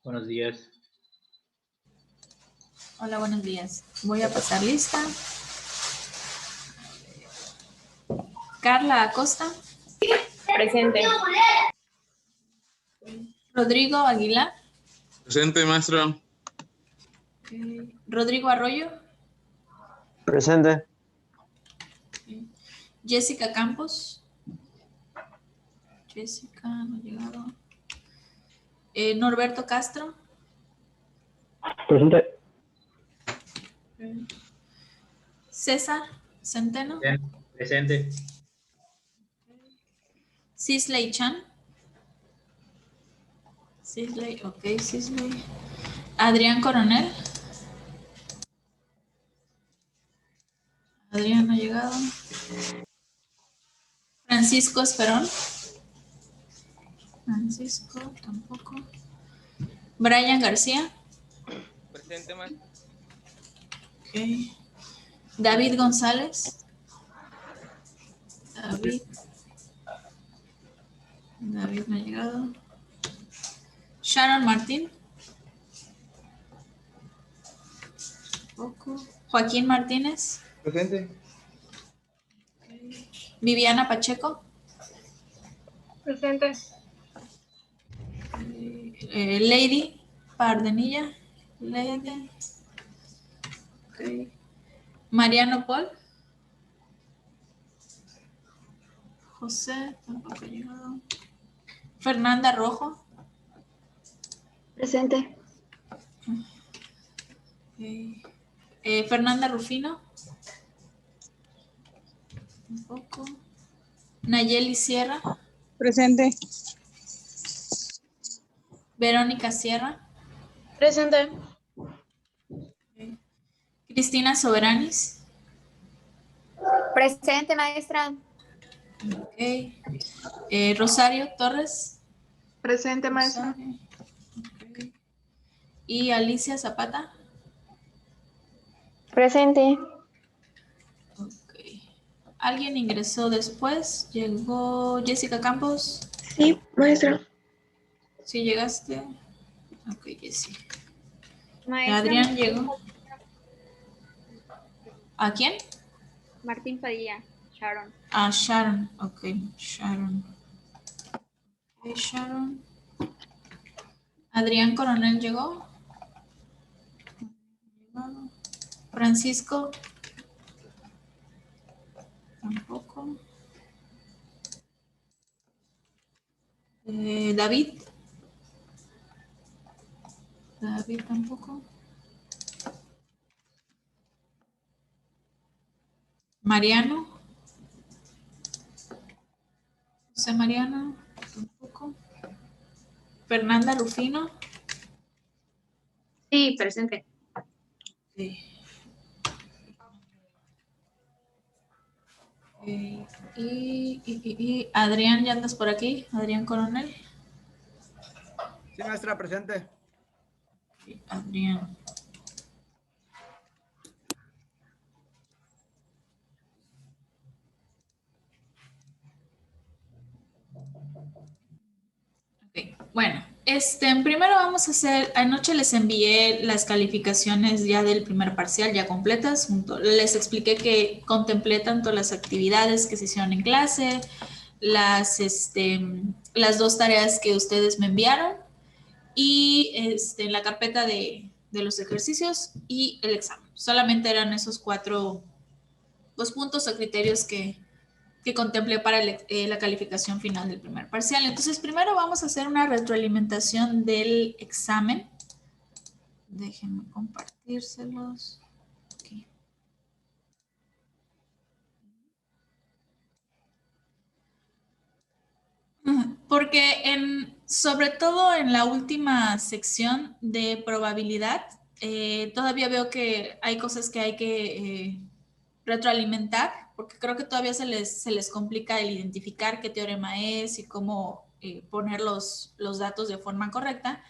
Buenos días. Hola, buenos días. Voy a pasar lista. Carla Acosta. Presente. Rodrigo Aguilar. Presente, maestro. Okay. Rodrigo Arroyo. Presente. Okay. Jessica Campos. Jessica, no ha llegado. Norberto Castro. Presente. Okay. César Centeno. Presente. Sisley Chan. Sisley, ok, Sisley. Adrián Coronel. Adrián no ha llegado. Francisco Esperón. Francisco, tampoco. Brian García. Presente, maestro. Ok. David González. David no ha llegado. Sharon Martín. Tampoco. Joaquín Martínez. Presente. Okay. Viviana Pacheco. Presente. Lady Pardenilla. Lady. Okay. Mariano Paul. José, tampoco ha llegado. Fernanda Rojo. Presente. Okay. Fernanda Rufino. Tampoco. Nayeli Sierra. Presente. Verónica Sierra. Presente. Okay. Cristina Soberanis. Presente, maestra. Okay. Rosario Torres. Presente, maestra. Rosario. Okay. Y Alicia Zapata. Presente. Okay. ¿Alguien ingresó después? Llegó Jessica Campos. Sí, maestra. ¿Sí llegaste? Ok, Jessica. Maestra, Adrián llegó. ¿A quién? Martín Padilla. Sharon. A Sharon. Ok, Sharon. Okay, Sharon. Adrián Coronel llegó. Francisco. Tampoco. David. David tampoco. Mariano. José Mariano. Tampoco. Fernanda Rufino. Sí, presente. Sí. Y Adrián, ¿ya andas por aquí? Adrián Coronel. Sí, maestra, presente. Adrián. Okay. Bueno, primero vamos a hacer, anoche les envié las calificaciones ya del primer parcial ya completas, les expliqué que contemplé tanto las actividades que se hicieron en clase, las dos tareas que ustedes me enviaron y la carpeta de los ejercicios y el examen. Solamente eran esos cuatro puntos o criterios que contemplé para la calificación final del primer parcial. Entonces, primero vamos a hacer una retroalimentación del examen. Déjenme compartírselos. Okay. Porque sobre todo en la última sección de probabilidad, todavía veo que hay cosas que hay que retroalimentar, porque creo que todavía se les complica el identificar qué teorema es y cómo poner los datos de forma correcta.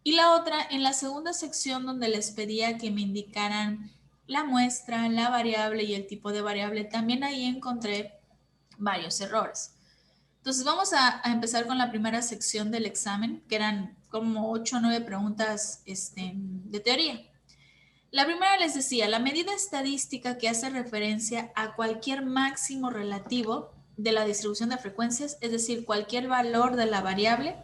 Y la otra, en la segunda sección donde les pedía que me indicaran la muestra, la variable y el tipo de variable, también ahí encontré varios errores. Entonces vamos a empezar con la primera sección del examen, que eran como 8 o 9 preguntas de teoría. La primera les decía, la medida estadística que hace referencia a cualquier máximo relativo de la distribución de frecuencias, es decir, cualquier valor de la variable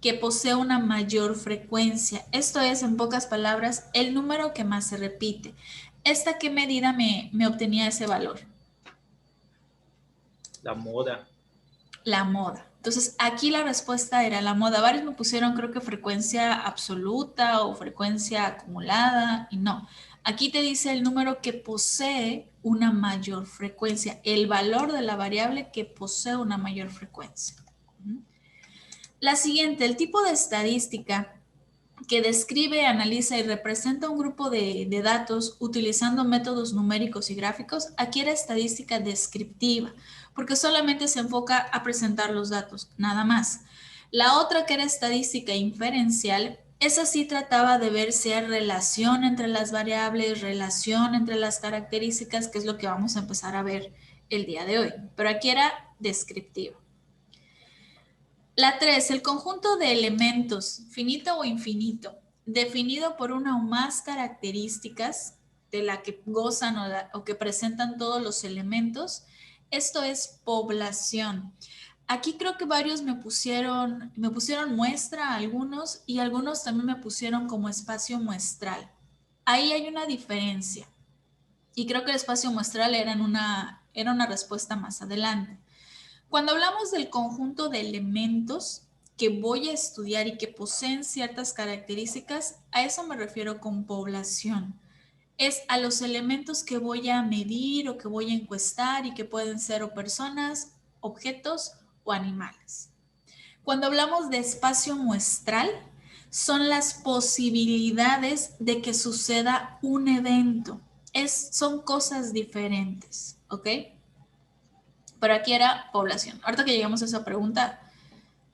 que posee una mayor frecuencia. Esto es, en pocas palabras, el número que más se repite. ¿Esta qué medida me obtenía ese valor? La moda. La moda. Entonces, aquí la respuesta era la moda. Varios me pusieron, creo que frecuencia absoluta o frecuencia acumulada, y no. Aquí te dice el número que posee una mayor frecuencia, el valor de la variable que posee una mayor frecuencia. La siguiente, el tipo de estadística que describe, analiza y representa un grupo de datos utilizando métodos numéricos y gráficos, aquí era estadística descriptiva, porque solamente se enfoca a presentar los datos, nada más. La otra, que era estadística inferencial, esa sí trataba de ver si hay relación entre las variables, relación entre las características, que es lo que vamos a empezar a ver el día de hoy, pero aquí era descriptiva. La 3, el conjunto de elementos, finito o infinito, definido por una o más características de la que gozan o que presentan todos los elementos. Esto es población. Aquí creo que varios me pusieron muestra, algunos, y algunos también me pusieron como espacio muestral. Ahí hay una diferencia. Y creo que el espacio muestral era una respuesta más adelante. Cuando hablamos del conjunto de elementos que voy a estudiar y que poseen ciertas características, a eso me refiero con población. Es a los elementos que voy a medir o que voy a encuestar y que pueden ser o personas, objetos o animales. Cuando hablamos de espacio muestral, son las posibilidades de que suceda un evento. Son cosas diferentes, ¿ok? Pero aquí era población. Ahorita que llegamos a esa pregunta,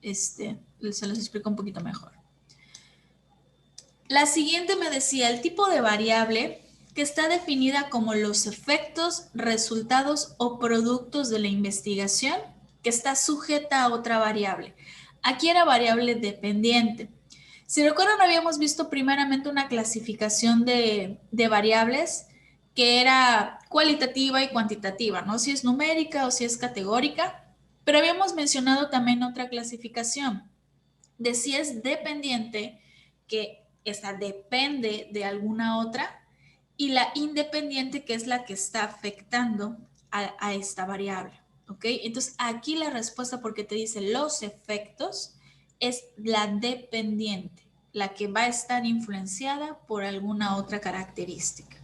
se los explico un poquito mejor. La siguiente me decía, el tipo de variable que está definida como los efectos, resultados o productos de la investigación que está sujeta a otra variable. Aquí era variable dependiente. Si recuerdan, habíamos visto primeramente una clasificación de variables que era cualitativa y cuantitativa, ¿no? Si es numérica o si es categórica, pero habíamos mencionado también otra clasificación de si es dependiente, que esa depende de alguna otra, y la independiente, que es la que está afectando a esta variable, ¿ok? Entonces, aquí la respuesta, porque te dice los efectos, es la dependiente, la que va a estar influenciada por alguna otra característica.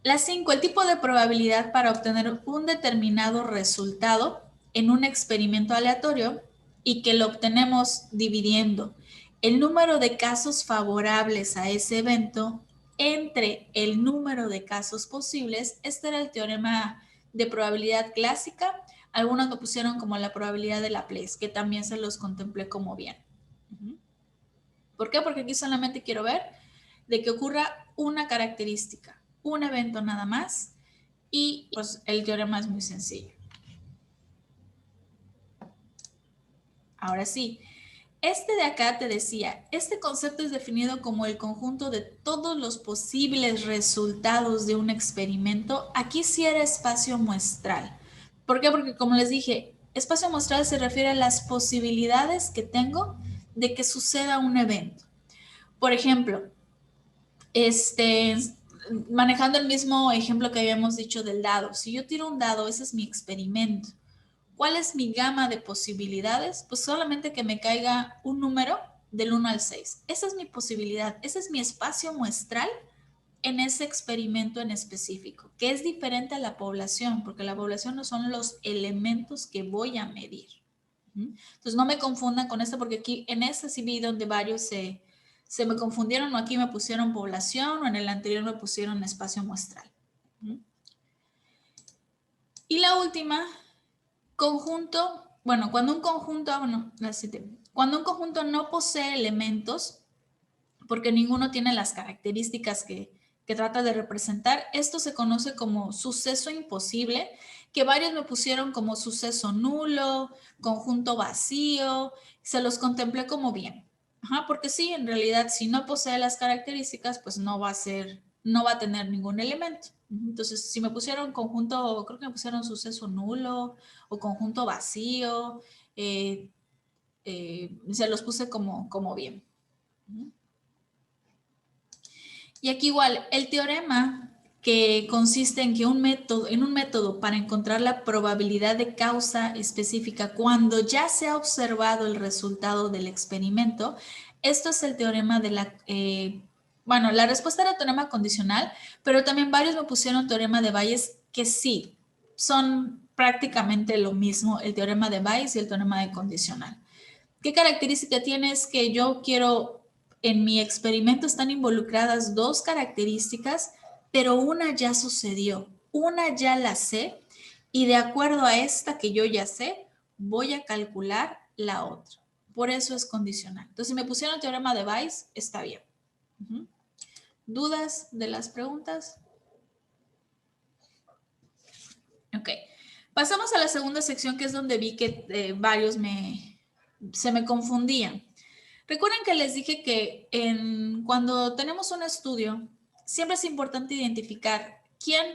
La 5, el tipo de probabilidad para obtener un determinado resultado en un experimento aleatorio y que lo obtenemos dividiendo el número de casos favorables a ese evento entre el número de casos posibles. Este era el teorema de probabilidad clásica. Algunos lo pusieron como la probabilidad de Laplace, que también se los contemplé como bien. ¿Por qué? Porque aquí solamente quiero ver de que ocurra una característica, un evento nada más, y pues el teorema es muy sencillo. Ahora sí, este de acá te decía, este concepto es definido como el conjunto de todos los posibles resultados de un experimento. Aquí sí era espacio muestral. ¿Por qué? Porque como les dije, espacio muestral se refiere a las posibilidades que tengo de que suceda un evento. Por ejemplo, manejando el mismo ejemplo que habíamos dicho del dado. Si yo tiro un dado, ese es mi experimento. ¿Cuál es mi gama de posibilidades? Pues solamente que me caiga un número del 1 al 6. Esa es mi posibilidad, ese es mi espacio muestral en ese experimento en específico, que es diferente a la población, porque la población no son los elementos que voy a medir. Entonces no me confundan con esto, porque aquí en ese sí vi donde varios se me confundieron, o aquí me pusieron población, o en el anterior me pusieron espacio muestral. Y la última, conjunto, bueno, cuando un conjunto no posee elementos, porque ninguno tiene las características que trata de representar, esto se conoce como suceso imposible, que varios me pusieron como suceso nulo, conjunto vacío, se los contemplé como bien. Ajá, porque sí, en realidad, si no posee las características, pues no va a tener ningún elemento. Entonces, si me pusieron conjunto, creo que me pusieron suceso nulo o conjunto vacío, se los puse como bien. Y aquí igual, el teorema que consiste en que un método para encontrar la probabilidad de causa específica cuando ya se ha observado el resultado del experimento, esto es el teorema de la respuesta era el teorema condicional, pero también varios me pusieron teorema de Bayes que sí, son prácticamente lo mismo, el teorema de Bayes y el teorema de condicional. ¿Qué característica tiene? Es que yo quiero, en mi experimento están involucradas dos características, pero una ya sucedió, una ya la sé, y de acuerdo a esta que yo ya sé, voy a calcular la otra. Por eso es condicional. Entonces, si me pusieron el teorema de Bayes, está bien. ¿Dudas de las preguntas? Ok. Pasamos a la segunda sección, que es donde vi que varios se me confundían. Recuerden que les dije que cuando tenemos un estudio, siempre es importante identificar quién,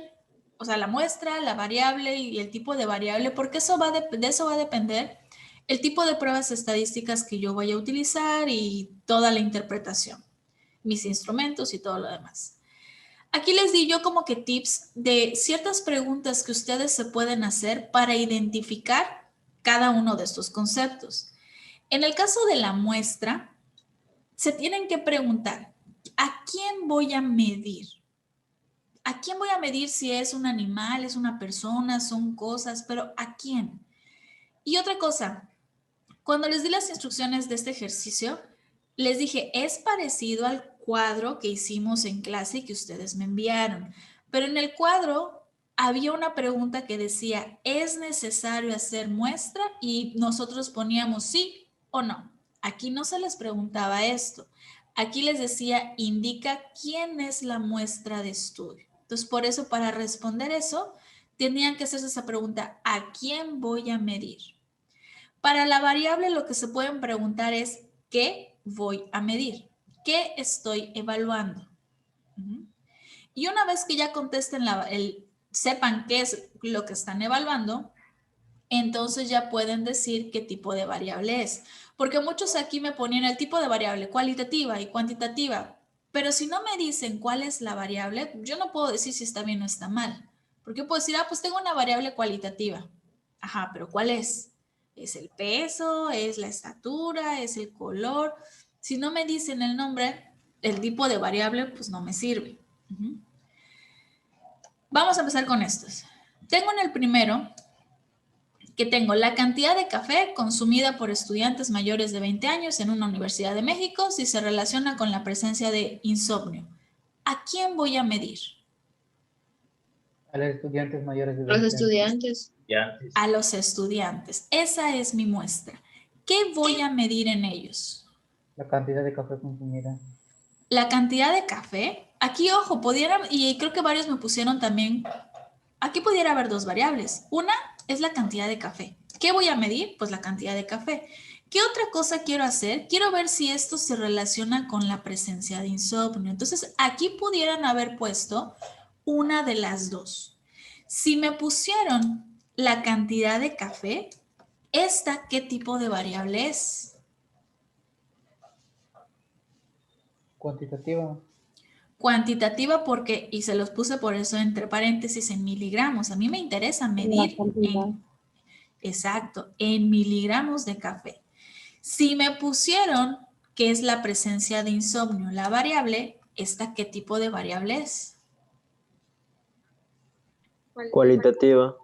o sea, la muestra, la variable y el tipo de variable, porque de eso va a depender el tipo de pruebas estadísticas que yo vaya a utilizar y toda la interpretación, mis instrumentos y todo lo demás. Aquí les di yo como que tips de ciertas preguntas que ustedes se pueden hacer para identificar cada uno de estos conceptos. En el caso de la muestra, se tienen que preguntar, ¿a quién voy a medir? ¿A quién voy a medir si es un animal, es una persona, son cosas, pero ¿a quién? Y otra cosa, cuando les di las instrucciones de este ejercicio, les dije, es parecido al cuadro que hicimos en clase y que ustedes me enviaron, pero en el cuadro había una pregunta que decía, ¿es necesario hacer muestra? Y nosotros poníamos sí o no. Aquí no se les preguntaba esto. Aquí les decía, indica quién es la muestra de estudio. Entonces, por eso, para responder eso, tenían que hacerse esa pregunta, ¿a quién voy a medir? Para la variable lo que se pueden preguntar es, ¿qué voy a medir? ¿Qué estoy evaluando? Y una vez que ya contesten, sepan qué es lo que están evaluando, entonces ya pueden decir qué tipo de variable es. Porque muchos aquí me ponían el tipo de variable cualitativa y cuantitativa, pero si no me dicen cuál es la variable, yo no puedo decir si está bien o está mal. Porque yo puedo decir, pues tengo una variable cualitativa. Ajá, pero ¿cuál es? ¿Es el peso? ¿Es la estatura? ¿Es el color? Si no me dicen el nombre, el tipo de variable, pues no me sirve. Vamos a empezar con estos. Tengo en el primero que tengo la cantidad de café consumida por estudiantes mayores de 20 años en una Universidad de México si se relaciona con la presencia de insomnio. ¿A quién voy a medir? A los estudiantes mayores de 20 Los años. estudiantes. A los estudiantes. Esa es mi muestra. ¿Qué voy a medir en ellos? La cantidad de café consumida. La cantidad de café. Aquí, ojo, y creo que varios me pusieron también, aquí pudiera haber dos variables. Una es la cantidad de café. ¿Qué voy a medir? Pues la cantidad de café. ¿Qué otra cosa quiero hacer? Quiero ver si esto se relaciona con la presencia de insomnio. Entonces, aquí pudieran haber puesto una de las dos. Si me pusieron la cantidad de café, ¿esta qué tipo de variable es? Cuantitativa. Cuantitativa porque, y se los puse por eso entre paréntesis, en miligramos. A mí me interesa medir exacto, en miligramos de café. Si me pusieron que es la presencia de insomnio, la variable, ¿esta qué tipo de variable es? Cualitativa.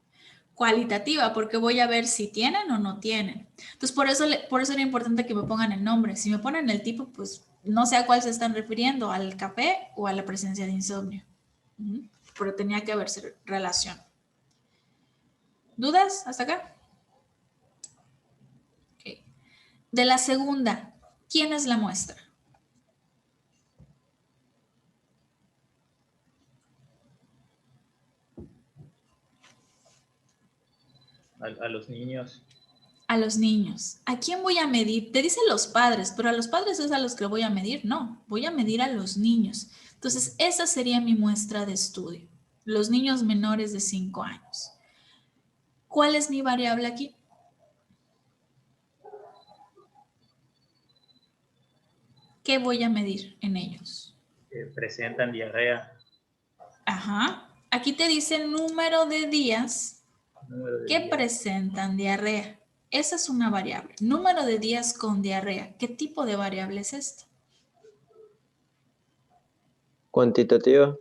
Cualitativa, porque voy a ver si tienen o no tienen. Entonces, por eso era importante que me pongan el nombre. Si me ponen el tipo, pues no sé a cuál se están refiriendo, al café o a la presencia de insomnio. Pero tenía que haberse relación. ¿Dudas hasta acá? Okay. De la segunda, ¿quién es la muestra? A los niños. A los niños. ¿A quién voy a medir? Te dicen los padres, pero a los padres es a los que voy a medir. No, voy a medir a los niños. Entonces, esa sería mi muestra de estudio. Los niños menores de 5 años. ¿Cuál es mi variable aquí? ¿Qué voy a medir en ellos? Presentan diarrea. Ajá. Aquí te dice el número de días Número de que días. presentan diarrea. Esa es una variable. Número de días con diarrea. ¿Qué tipo de variable es esta? Cuantitativa.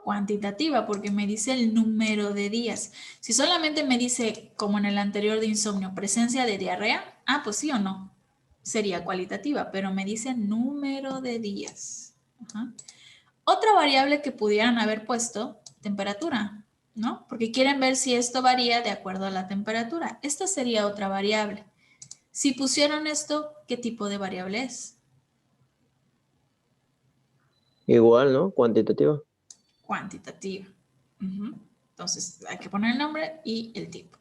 Cuantitativa, porque me dice el número de días. Si solamente me dice, como en el anterior de insomnio, presencia de diarrea, pues sí o no. Sería cualitativa, pero me dice número de días. Ajá. Otra variable que pudieran haber puesto, temperatura, ¿no? Porque quieren ver si esto varía de acuerdo a la temperatura. Esta sería otra variable. Si pusieron esto, ¿qué tipo de variable es? Igual, ¿no? Cuantitativa. Cuantitativa. Ujú. Entonces, hay que poner el nombre y el tipo.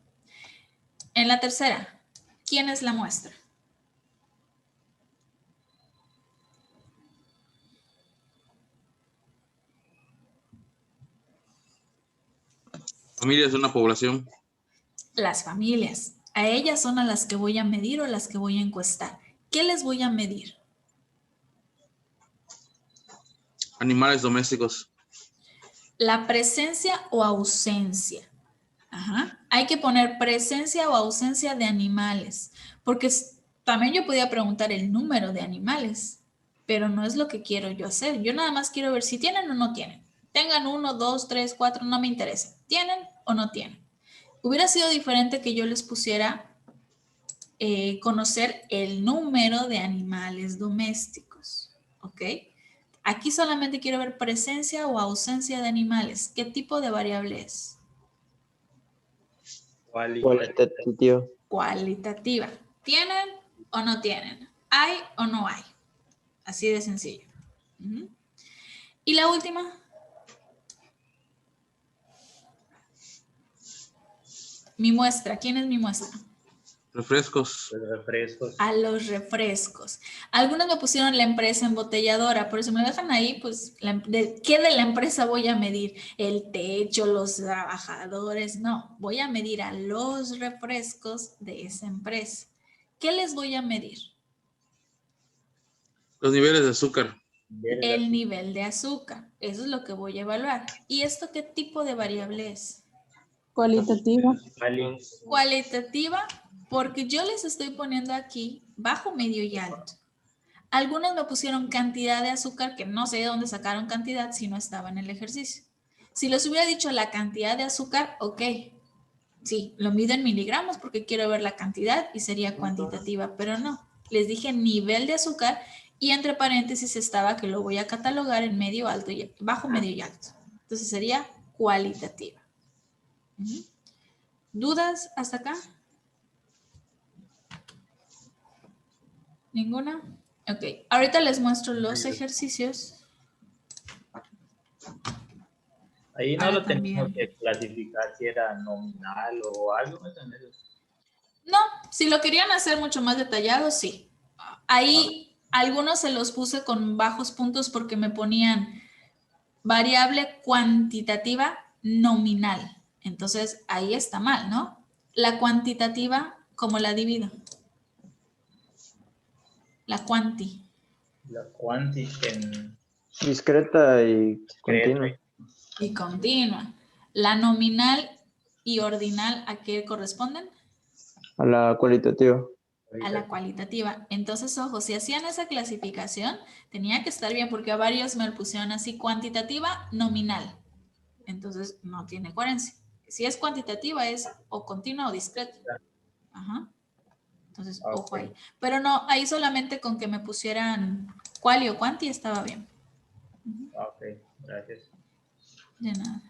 En la tercera, ¿quién es la muestra? Familias de una población. Las familias. A ellas son a las que voy a medir o las que voy a encuestar. ¿Qué les voy a medir? Animales domésticos. La presencia o ausencia. Ajá. Hay que poner presencia o ausencia de animales, porque también yo podía preguntar el número de animales, pero no es lo que quiero yo hacer. Yo nada más quiero ver si tienen o no tienen. Tengan 1, 2, 3, 4, no me interesa. ¿Tienen o no tienen? Hubiera sido diferente que yo les pusiera conocer el número de animales domésticos, ¿ok? Aquí solamente quiero ver presencia o ausencia de animales. ¿Qué tipo de variable es? Cualitativa. Cualitativa. ¿Tienen o no tienen? ¿Hay o no hay? Así de sencillo. Ujú. Y la última. Mi muestra. ¿Quién es mi muestra? Refrescos. Los refrescos. A los refrescos. Algunos me pusieron la empresa embotelladora, por eso me dejan ahí, pues, ¿qué de la empresa voy a medir? El techo, los trabajadores, no, voy a medir a los refrescos de esa empresa. ¿Qué les voy a medir? Los niveles de azúcar. El nivel de azúcar, eso es lo que voy a evaluar. ¿Y esto qué tipo de variable es? Cualitativa. Cualitativa, porque yo les estoy poniendo aquí bajo, medio y alto. Algunos me pusieron cantidad de azúcar, que no sé de dónde sacaron cantidad si no estaba en el ejercicio. Si les hubiera dicho la cantidad de azúcar, ok. Sí, lo mido en miligramos porque quiero ver la cantidad y sería cuantitativa, pero no. Les dije nivel de azúcar y entre paréntesis estaba que lo voy a catalogar en medio, alto y bajo, medio y alto. Entonces sería cualitativa. ¿Dudas hasta acá? ¿Ninguna? Ok, ahorita les muestro los ejercicios. Ahí no Ahora lo teníamos también. que clasificar si era nominal o algo. No, si lo querían hacer mucho más detallado, sí. Ahí algunos se los puse con bajos puntos porque me ponían variable cuantitativa nominal. Entonces, ahí está mal, ¿no? La cuantitativa, ¿cómo la divido? La cuanti. La cuanti en Discreta y continua. Y continua. La nominal y ordinal, ¿a qué corresponden? A la cualitativa. A la cualitativa. Entonces, ojo, si hacían esa clasificación, tenía que estar bien porque a varios me lo pusieron así, cuantitativa, nominal. Entonces, no tiene coherencia. Si es cuantitativa, es o continua o discreta. Ajá. Entonces, ojo ahí. Pero no, ahí solamente con que me pusieran cuali o cuanti estaba bien. Ok, gracias. De nada.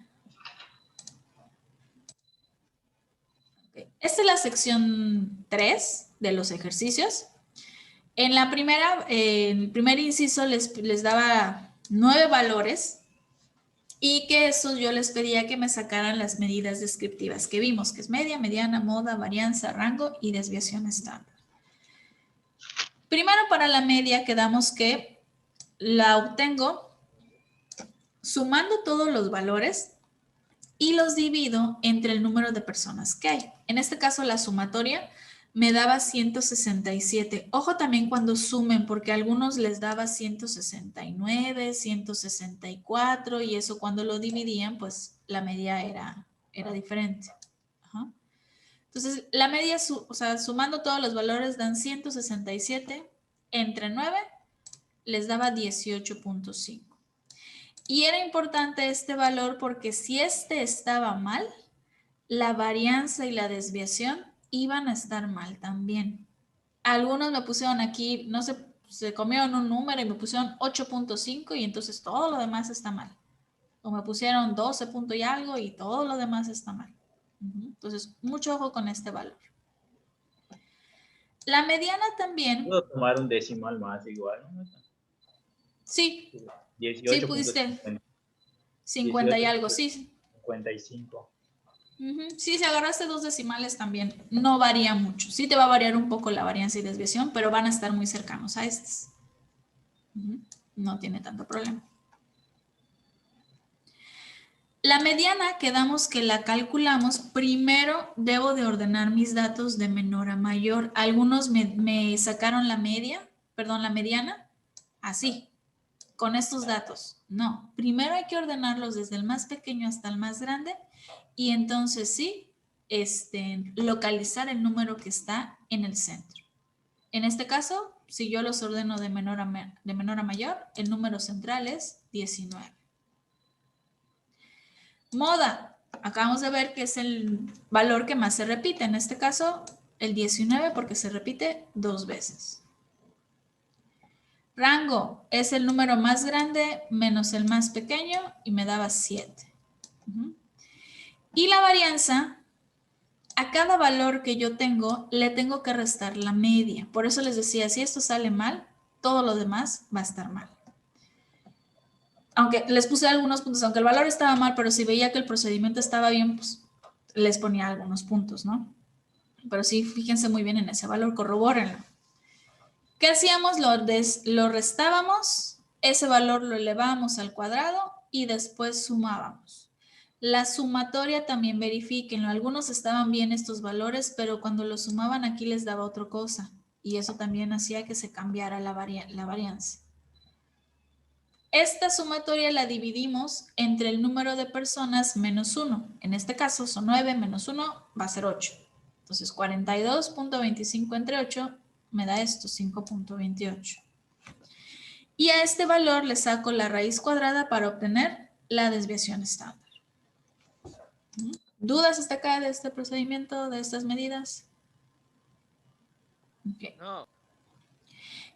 Okay. Esta es la sección 3 de los ejercicios. En la primera, el primer inciso les daba 9 valores y que eso yo les pedía que me sacaran las medidas descriptivas que vimos, que es media, mediana, moda, varianza, rango y desviación estándar. Primero para la media quedamos que la obtengo sumando todos los valores y los divido entre el número de personas que hay. En este caso la sumatoria me daba 167. Ojo también cuando sumen, porque a algunos les daba 169, 164 y eso cuando lo dividían, pues la media era diferente. Ajá. Entonces, la media, o sea, sumando todos los valores dan 167 entre 9, les daba 18.5. Y era importante este valor porque si este estaba mal, la varianza y la desviación iban a estar mal también. Algunos me pusieron aquí, no sé, se comieron un número y me pusieron 8.5 y entonces todo lo demás está mal. O me pusieron 12 punto y algo y todo lo demás está mal. Entonces, mucho ojo con este valor. La mediana también. Puedo tomar un decimal más igual, ¿no? Sí, 18. sí pudiste. 50 y algo, sí. 55. Sí, si agarraste 2 decimales también, no varía mucho. Sí te va a variar un poco la varianza y desviación, pero van a estar muy cercanos a estos. No tiene tanto problema. La mediana, quedamos que la calculamos. Primero debo de ordenar mis datos de menor a mayor. Algunos me sacaron la mediana, así, con estos datos. No, primero hay que ordenarlos desde el más pequeño hasta el más grande y entonces sí, localizar el número que está en el centro. En este caso, si yo los ordeno de menor a mayor, el número central es 19. Moda, acabamos de ver que es el valor que más se repite. En este caso, el 19 porque se repite 2 veces. Rango es el número más grande menos el más pequeño y me daba 7. Y la varianza, a cada valor que yo tengo, le tengo que restar la media. Por eso les decía, si esto sale mal, todo lo demás va a estar mal. Aunque les puse algunos puntos, aunque el valor estaba mal, pero si veía que el procedimiento estaba bien, pues les ponía algunos puntos, ¿no? Pero sí, fíjense muy bien en ese valor, corrobórenlo. ¿Qué hacíamos? Lo restábamos, ese valor lo elevábamos al cuadrado y después sumábamos. La sumatoria también verifíquenlo. Algunos estaban bien estos valores, pero cuando lo sumaban aquí les daba otra cosa. Y eso también hacía que se cambiara la varianza. Esta sumatoria la dividimos entre el número de personas menos 1. En este caso son 9 menos 1 va a ser 8. Entonces 42.25 entre 8 me da esto, 5.28. Y a este valor le saco la raíz cuadrada para obtener la desviación estándar. ¿Dudas hasta acá de este procedimiento, de estas medidas? Okay. No.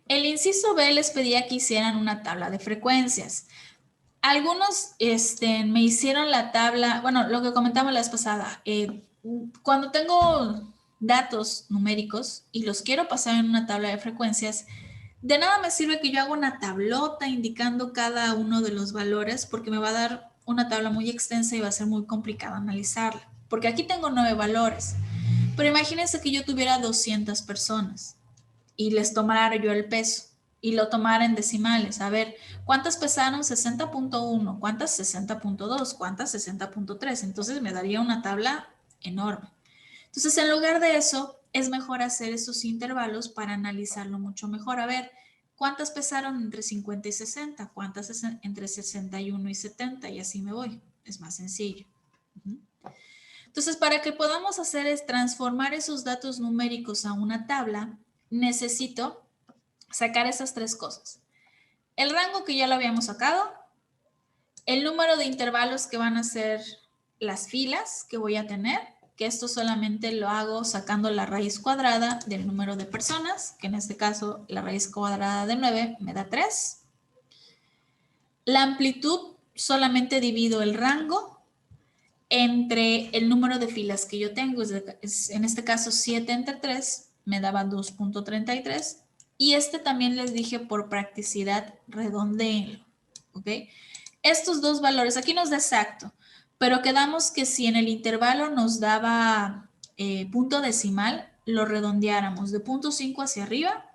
El inciso B les pedía que hicieran una tabla de frecuencias. Algunos me hicieron la tabla, bueno, lo que comentamos la vez pasada, cuando tengo datos numéricos y los quiero pasar en una tabla de frecuencias, de nada me sirve que yo haga una tablota indicando cada uno de los valores porque me va a dar una tabla muy extensa y va a ser muy complicado analizarla. Porque aquí tengo 9 valores, pero imagínense que yo tuviera 200 personas y les tomara yo el peso y lo tomara en decimales. A ver, ¿cuántas pesaron 60.1? ¿Cuántas 60.2? ¿Cuántas 60.3? Entonces me daría una tabla enorme. Entonces, en lugar de eso, es mejor hacer esos intervalos para analizarlo mucho mejor. A ver, ¿cuántas pesaron entre 50 y 60? ¿Cuántas entre 61 y 70? Y así me voy. Es más sencillo. Entonces, para que podamos hacer es transformar esos datos numéricos a una tabla, necesito sacar esas 3 cosas. El rango que ya lo habíamos sacado, el número de intervalos que van a ser las filas que voy a tener, que esto solamente lo hago sacando la raíz cuadrada del número de personas, que en este caso la raíz cuadrada de 9 me da 3. La amplitud solamente divido el rango entre el número de filas que yo tengo, en este caso 7 entre 3 me daba 2.33 y también les dije por practicidad redondéenlo, ¿ok? estos dos valores, aquí nos da exacto, pero quedamos que si en el intervalo nos daba punto decimal, lo redondeáramos de 0.5 hacia arriba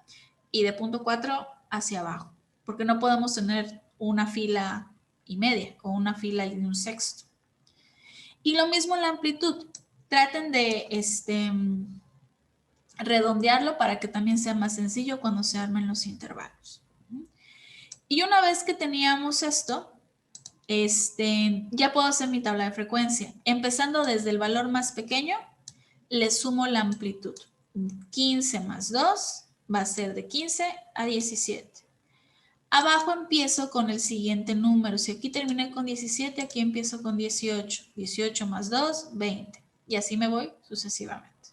y de 0.4 hacia abajo, porque no podemos tener una fila y media o una fila y un sexto. Y lo mismo en la amplitud, traten de redondearlo para que también sea más sencillo cuando se armen los intervalos. Y una vez que teníamos esto, ya puedo hacer mi tabla de frecuencia. Empezando desde el valor más pequeño, le sumo la amplitud. 15 más 2 va a ser de 15 a 17. Abajo empiezo con el siguiente número. Si aquí terminé con 17, aquí empiezo con 18. 18 más 2, 20. Y así me voy sucesivamente.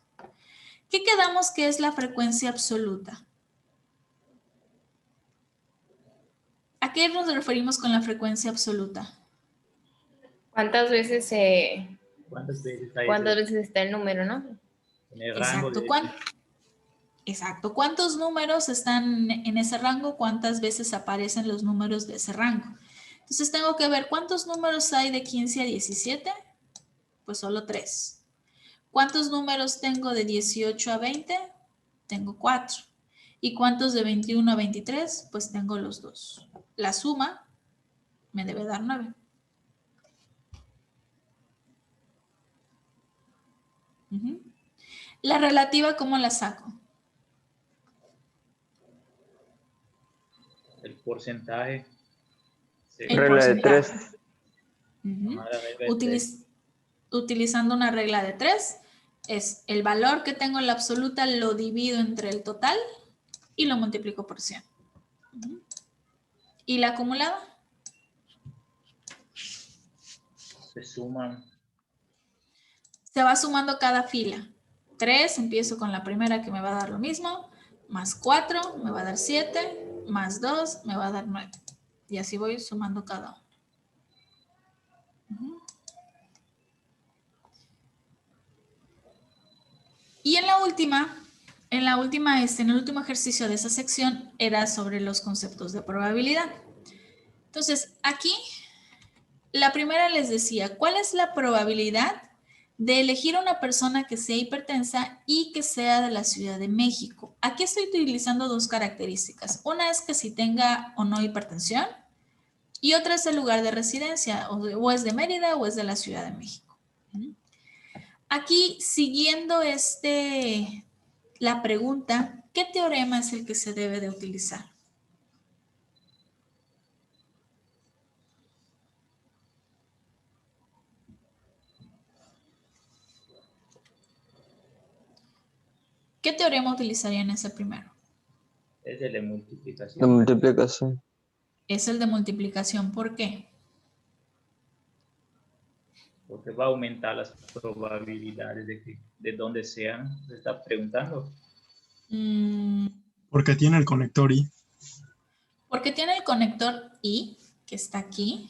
¿Qué quedamos que es la frecuencia absoluta? ¿A qué nos referimos con la frecuencia absoluta? ¿Cuántas veces, ¿Cuántas veces está el número, no? en el rango Exacto. Exacto. ¿Cuántos números están en ese rango? ¿Cuántas veces aparecen los números de ese rango? Entonces tengo que ver cuántos números hay de 15 a 17. Pues solo 3. ¿Cuántos números tengo de 18 a 20? Tengo 4. ¿Y cuántos de 21 a 23? Pues tengo los 2. La suma me debe dar 9. La relativa, ¿cómo la saco? El porcentaje. Regla de 3. Utilizando una regla de 3, es el valor que tengo en la absoluta, lo divido entre el total y lo multiplico por 100. ¿Y la acumulada? Se suman. Se va sumando cada fila. 3, empiezo con la primera que me va a dar lo mismo, más 4 me va a dar 7, más 2 me va a dar 9. Y así voy sumando cada uno. Y en el último ejercicio de esa sección era sobre los conceptos de probabilidad. Entonces, aquí, la primera les decía, ¿cuál es la probabilidad de elegir a una persona que sea hipertensa y que sea de la Ciudad de México? Aquí estoy utilizando dos características. Una es que si tenga o no hipertensión y otra es el lugar de residencia, o es de Mérida o es de la Ciudad de México. Aquí, siguiendo la pregunta, ¿qué teorema es el que se debe de utilizar? ¿Qué teorema utilizarían ese primero? Es el de multiplicación. La multiplicación. Es el de multiplicación. ¿Por qué? Porque va a aumentar las probabilidades de donde sean. Se está preguntando. Porque tiene el conector I. Porque tiene el conector I, que está aquí.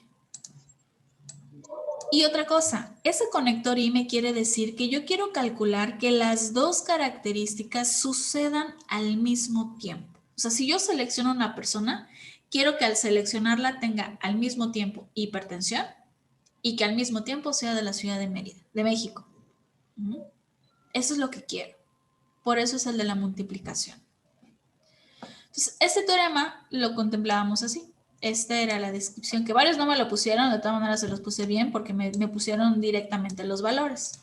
Y otra cosa, ese conector I me quiere decir que yo quiero calcular que las dos características sucedan al mismo tiempo. O sea, si yo selecciono una persona, quiero que al seleccionarla tenga al mismo tiempo hipertensión y que al mismo tiempo sea de la Ciudad de Mérida, de México. Eso es lo que quiero. Por eso es el de la multiplicación. Entonces, este teorema lo contemplábamos así. Esta era la descripción, que varios no me lo pusieron, de todas maneras se los puse bien porque me pusieron directamente los valores.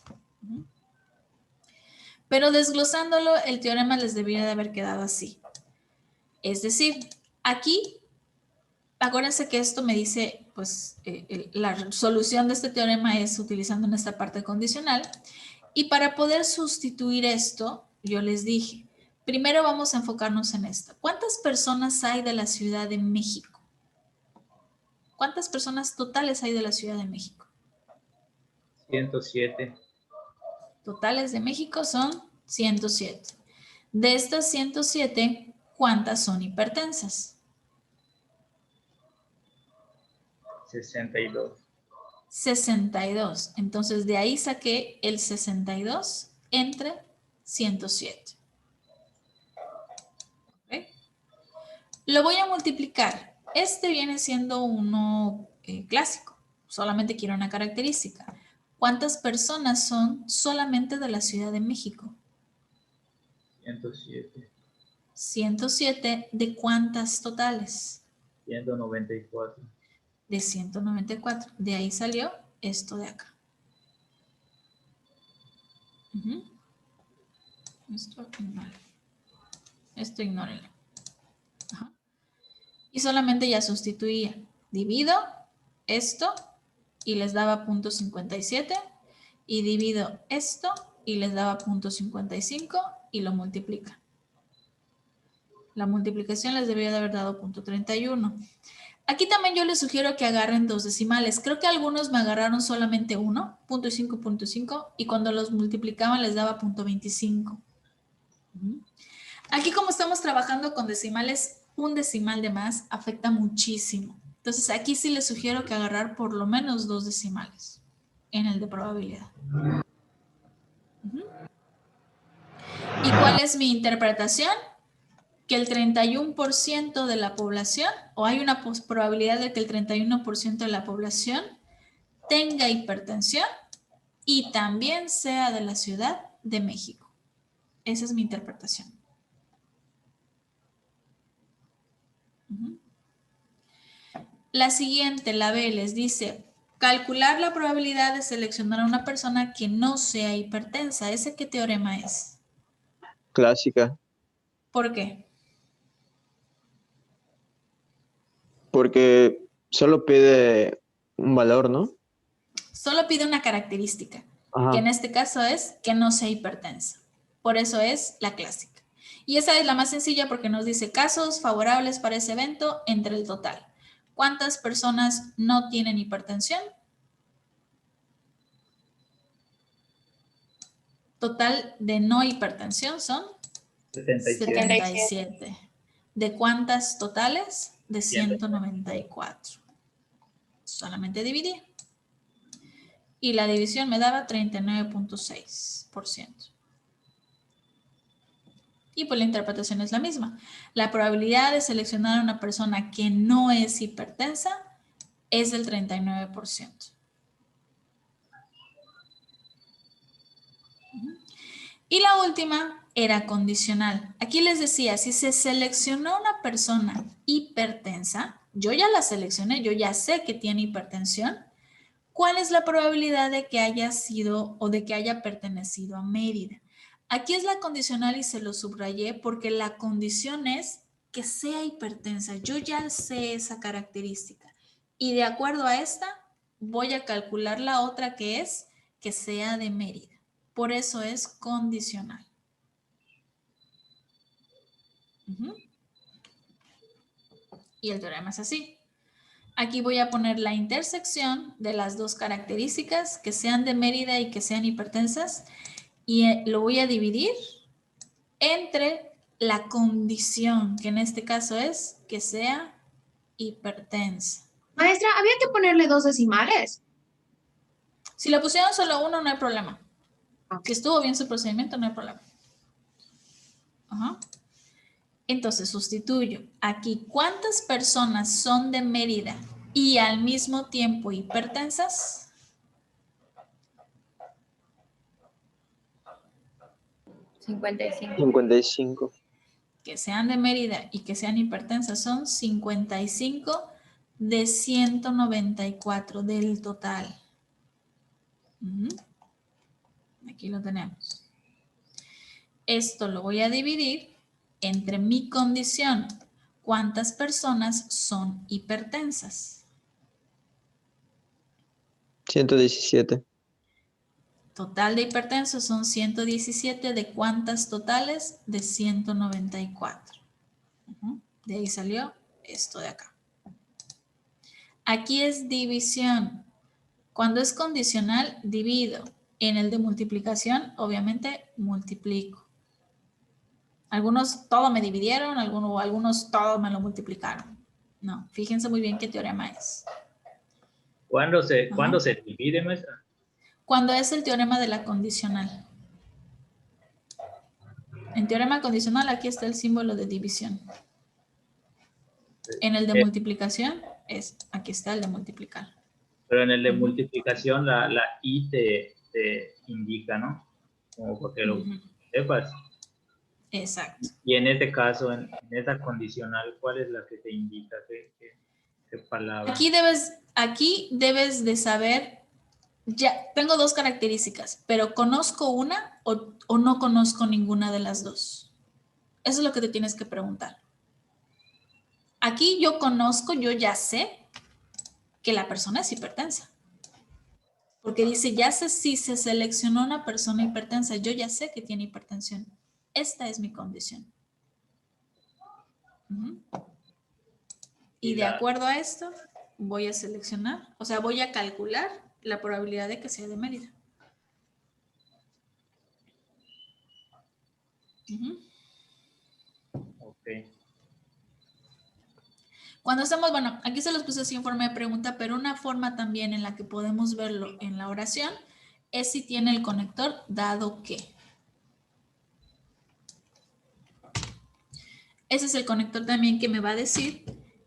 Pero desglosándolo, el teorema les debería de haber quedado así. Es decir, aquí, acuérdense que esto me dice, pues, la solución de este teorema es utilizando en esta parte condicional. Y para poder sustituir esto, yo les dije, primero vamos a enfocarnos en esto. ¿Cuántas personas hay de la Ciudad de México? ¿Cuántas personas totales hay de la Ciudad de México? 107. Totales de México son 107. De estas 107, ¿cuántas son hipertensas? 62. 62. Entonces, de ahí saqué el 62 entre 107. ¿Okay? Lo voy a multiplicar. Este viene siendo 1 clásico. Solamente quiero una característica. ¿Cuántas personas son solamente de la Ciudad de México? 107. 107. ¿De cuántas totales? 194. De 194. De ahí salió esto de acá. Ujú. Esto ignórenlo. Ajá. Y solamente ya sustituía. Divido esto y les daba 0.57 y divido esto y les daba 0.55 y lo multiplica. La multiplicación les debería de haber dado 0.31. Aquí también yo les sugiero que agarren dos decimales. Creo que algunos me agarraron solamente uno, 0.5, y cuando los multiplicaban les daba 0.25. Aquí como estamos trabajando con decimales, un decimal de más afecta muchísimo. Entonces aquí sí les sugiero que agarrar por lo menos dos decimales en el de probabilidad. ¿Y cuál es mi interpretación? Que el 31% de la población, o hay una probabilidad de que el 31% de la población tenga hipertensión y también sea de la Ciudad de México. Esa es mi interpretación. La siguiente, la B, les dice, calcular la probabilidad de seleccionar a una persona que no sea hipertensa. ¿Ese qué teorema es? Clásica. ¿Por qué? Porque solo pide un valor, ¿no? Solo pide una característica, Ajá. que en este caso es que no sea hipertensa. Por eso es la clásica. Y esa es la más sencilla porque nos dice casos favorables para ese evento entre el total. ¿Cuántas personas no tienen hipertensión? Total de no hipertensión son 77. ¿De cuántas totales? De 194. Solamente dividí. Y la división me daba 39.6%. Y pues la interpretación es la misma. La probabilidad de seleccionar a una persona que no es hipertensa es del 39%. Y la última era condicional. Aquí les decía, si se seleccionó una persona hipertensa, yo ya la seleccioné, yo ya sé que tiene hipertensión, ¿cuál es la probabilidad de que haya sido o de que haya pertenecido a Mérida? Aquí es la condicional y se lo subrayé porque la condición es que sea hipertensa. Yo ya sé esa característica. Y de acuerdo a esta, voy a calcular la otra que es que sea de Mérida. Por eso es condicional. Y el teorema es así. Aquí voy a poner la intersección de las dos características, que sean de Mérida y que sean hipertensas, y lo voy a dividir entre la condición, que en este caso es que sea hipertensa. Maestra, había que ponerle dos decimales. Si le pusieron solo uno, no hay problema. Si estuvo bien su procedimiento, no hay problema. Ajá. Entonces sustituyo aquí, ¿cuántas personas son de Mérida y al mismo tiempo hipertensas? 55. Que sean de Mérida y que sean hipertensas son 55 de 194 del total. Aquí lo tenemos. Esto lo voy a dividir entre mi condición. ¿Cuántas personas son hipertensas? 117. Total de hipertensos son 117. ¿De cuántas totales? De 194. De ahí salió esto de acá. Aquí es división. Cuando es condicional, divido. En el de multiplicación, obviamente, multiplico. Algunos todo me dividieron, algunos todo me lo multiplicaron. No, fíjense muy bien qué teorema es. ¿Cuándo se divide, maestra? Cuando es el teorema de la condicional. En teorema condicional aquí está el símbolo de división. En el de multiplicación, aquí está el de multiplicar. Pero en el de multiplicación la I te indica, ¿no? Como porque lo Ujú. sepas. Exacto. Y en este caso, en esta condicional, ¿cuál es la que te indica? ¿Qué palabra? Aquí debes de saber, ya tengo dos características, pero ¿conozco una o no conozco ninguna de las dos? Eso es lo que te tienes que preguntar. Aquí yo conozco, yo ya sé que la persona es hipertensa. Porque dice, ya sé si se seleccionó una persona hipertensa, yo ya sé que tiene hipertensión. Esta es mi condición. Ujú. Y de acuerdo a esto, voy a seleccionar, o sea, voy a calcular la probabilidad de que sea de Mérida. Ujú. Ok. Cuando estamos, bueno, aquí se los puse así en forma de pregunta, pero una forma también en la que podemos verlo en la oración es si tiene el conector dado que. Ese es el conector también que me va a decir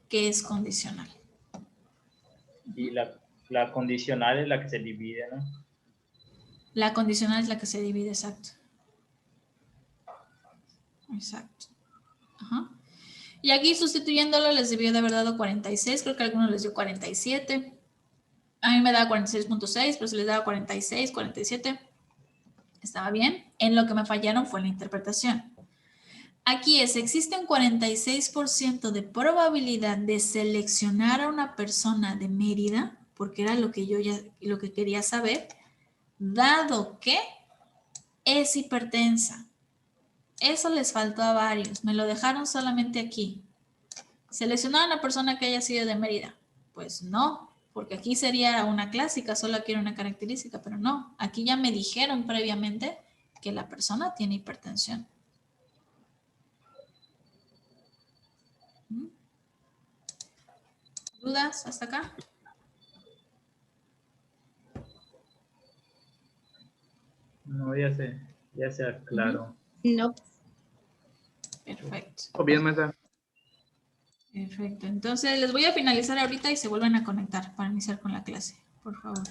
que es condicional. Y la condicional es la que se divide, ¿no? La condicional es la que se divide, exacto. Exacto. Ajá. Y aquí sustituyéndolo les debió de haber dado 46, creo que a algunos les dio 47. A mí me da 46.6, pero se les daba 46, 47. Estaba bien. En lo que me fallaron fue la interpretación. Aquí existe un 46% de probabilidad de seleccionar a una persona de Mérida, porque era lo que yo ya, lo que quería saber, dado que es hipertensa. Eso les faltó a varios, me lo dejaron solamente aquí. ¿Seleccionar a una persona que haya sido de Mérida? Pues no, porque aquí sería una clásica, solo aquí era una característica, pero no. Aquí ya me dijeron previamente que la persona tiene hipertensión. ¿Dudas hasta acá? No, ya se aclaró. No. Perfecto. ¿O bien, maestra? Perfecto. Entonces les voy a finalizar ahorita y se vuelven a conectar para iniciar con la clase, por favor.